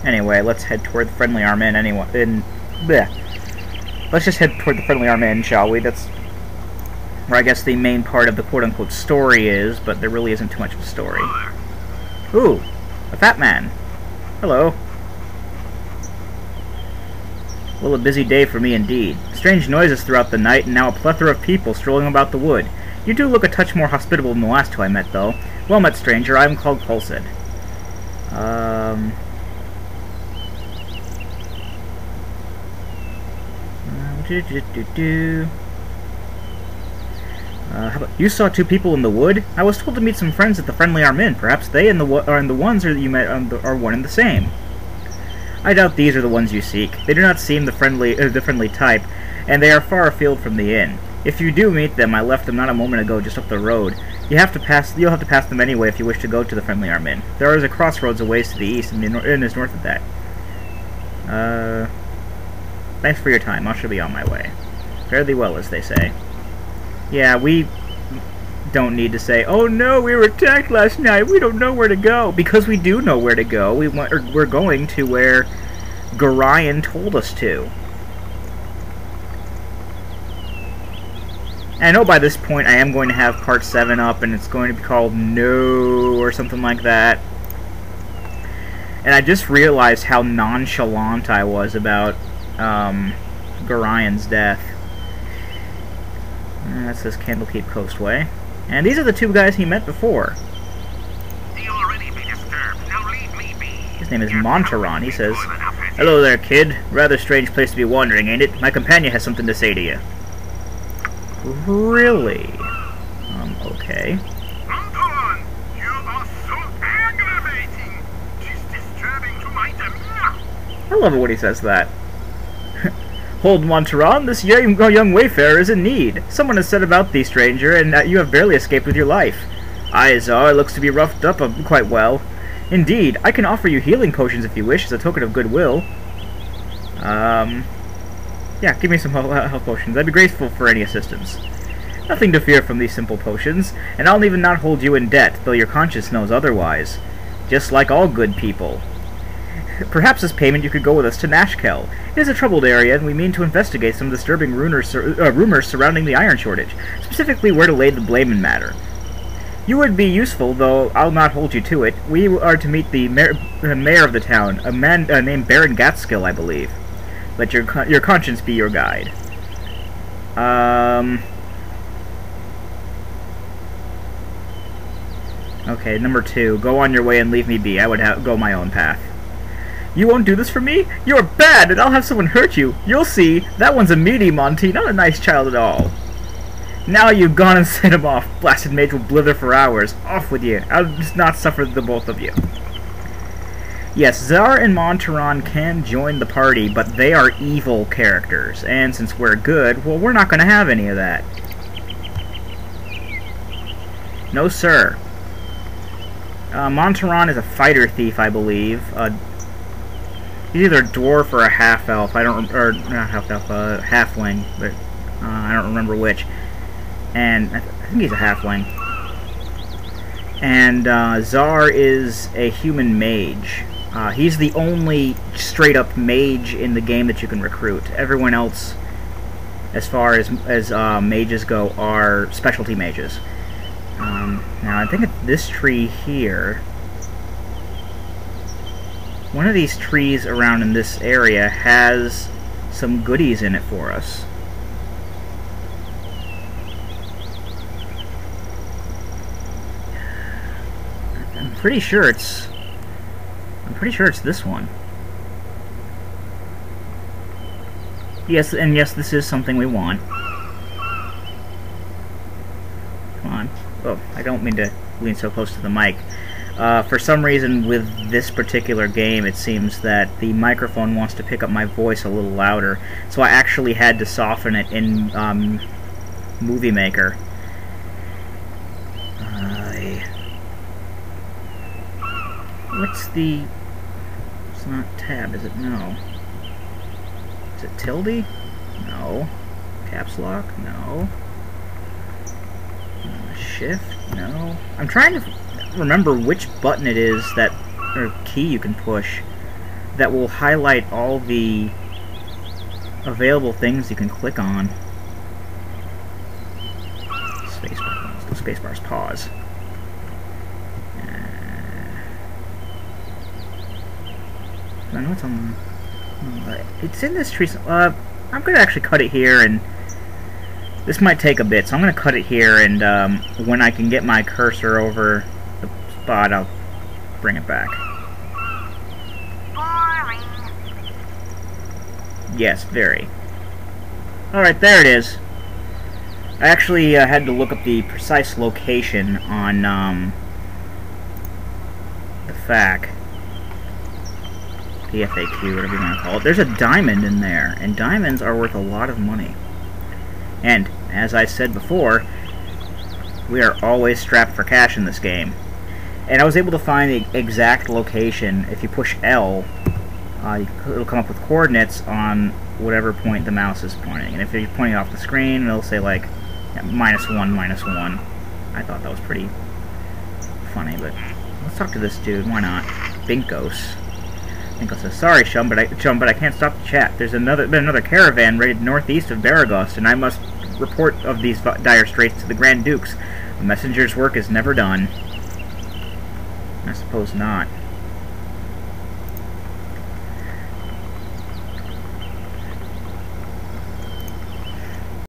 Anyway, let's head toward the Friendly Arm Inn anyway. Bleh. Let's just head toward the Friendly Arm Inn, shall we? That's where I guess the main part of the quote-unquote story is, but there really isn't too much of a story. Ooh, a fat man. Hello. Well, a busy day for me indeed. Strange noises throughout the night, and now a plethora of people strolling about the wood. You do look a touch more hospitable than the last two I met, though. Well met, stranger. I am called Pulsid. How about you saw two people in the wood? I was told to meet some friends at the Friendly Arm Inn. Perhaps they and the ones that you met are one and the same. I doubt these are the ones you seek. They do not seem the friendly type, and they are far afield from the inn. If you do meet them, I left them not a moment ago, just up the road. You'll have to pass them anyway if you wish to go to the Friendly Arm Inn. There is a crossroads a ways to the east, and the inn is north of that. Thanks for your time. I shall be on my way. Fare thee well, as they say. Yeah, we don't need to say, oh no, we were attacked last night, we don't know where to go. Because we do know where to go. We're going to where Gorion told us to. And I know by this point I am going to have Part 7 up, and it's going to be called No, or something like that. And I just realized how nonchalant I was about Gorion's death. That says Candlekeep Coastway. And these are the two guys he met before. His name is Montaron. He says, hello there, kid. Rather strange place to be wandering, ain't it? My companion has something to say to you. Really? Okay. Montaron, you are so aggravating. It is disturbing to my demeanor. I love it when he says that. Hold, Montaron, this young wayfarer is in need. Someone has said about thee, stranger, and that you have barely escaped with your life. Aye, Xzar, looks to be roughed up quite well. Indeed, I can offer you healing potions if you wish, as a token of goodwill. Yeah, give me some health potions. I'd be grateful for any assistance. Nothing to fear from these simple potions, and I'll even not hold you in debt, though your conscience knows otherwise. Just like all good people. Perhaps as payment you could go with us to Nashkel. It is a troubled area, and we mean to investigate some disturbing rumors surrounding the iron shortage, specifically where to lay the blame in matter. You would be useful, though I'll not hold you to it. We are to meet the mayor of the town, a man named Baron Gatskill, I believe. Let your conscience be your guide. Okay, number 2. Go on your way and leave me be. I would go my own path. You won't do this for me? You're bad, and I'll have someone hurt you. You'll see. That one's a meaty Monty, not a nice child at all. Now you've gone and set him off. Blasted mage will blither for hours. Off with you. I'll just not suffer the both of you. Yes, Xzar and Montaron can join the party, but they are evil characters. And since we're good, well, we're not going to have any of that. No, sir. Montaron is a fighter thief, I believe. He's either a dwarf or a half-elf. I don't, or not half-elf, halfling, but I don't remember which. And I think he's a halfling. And Xzar is a human mage. He's the only straight-up mage in the game that you can recruit. Everyone else, as far as mages go, are specialty mages. Now I think this tree here. One of these trees around in this area has some goodies in it for us. I'm pretty sure it's this one. Yes, and yes, this is something we want. Come on. Oh, I don't mean to lean so close to the mic. For some reason, with this particular game, it seems that the microphone wants to pick up my voice a little louder, so I actually had to soften it in Movie Maker. What's the... It's not tab, is it? No. Is it tilde? No. Caps lock? No. Shift? No. I'm trying to remember which button it is that, or key you can push that will highlight all the available things you can click on. Spacebar. Let's do spacebar's pause. I know it's on. It's in this tree. I'm gonna actually cut it here, and this might take a bit, so I'm gonna cut it here. And when I can get my cursor over the spot, I'll bring it back. Yes, very. Alright, there it is. I actually had to look up the precise location on the FAQ. The FAQ, whatever you want to call it. There's a diamond in there, and diamonds are worth a lot of money. And, as I said before, we are always strapped for cash in this game. And I was able to find the exact location. If you push L, it'll come up with coordinates on whatever point the mouse is pointing. And if you're pointing off the screen, it'll say like -1, -1. I thought that was pretty funny, but let's talk to this dude. Why not? Binkos. Binkos says, "Sorry, Chum, but I can't stop the chat. There's been another caravan raided northeast of Baragos, and I must report of these dire straits to the Grand Dukes. A messenger's work is never done." I suppose not.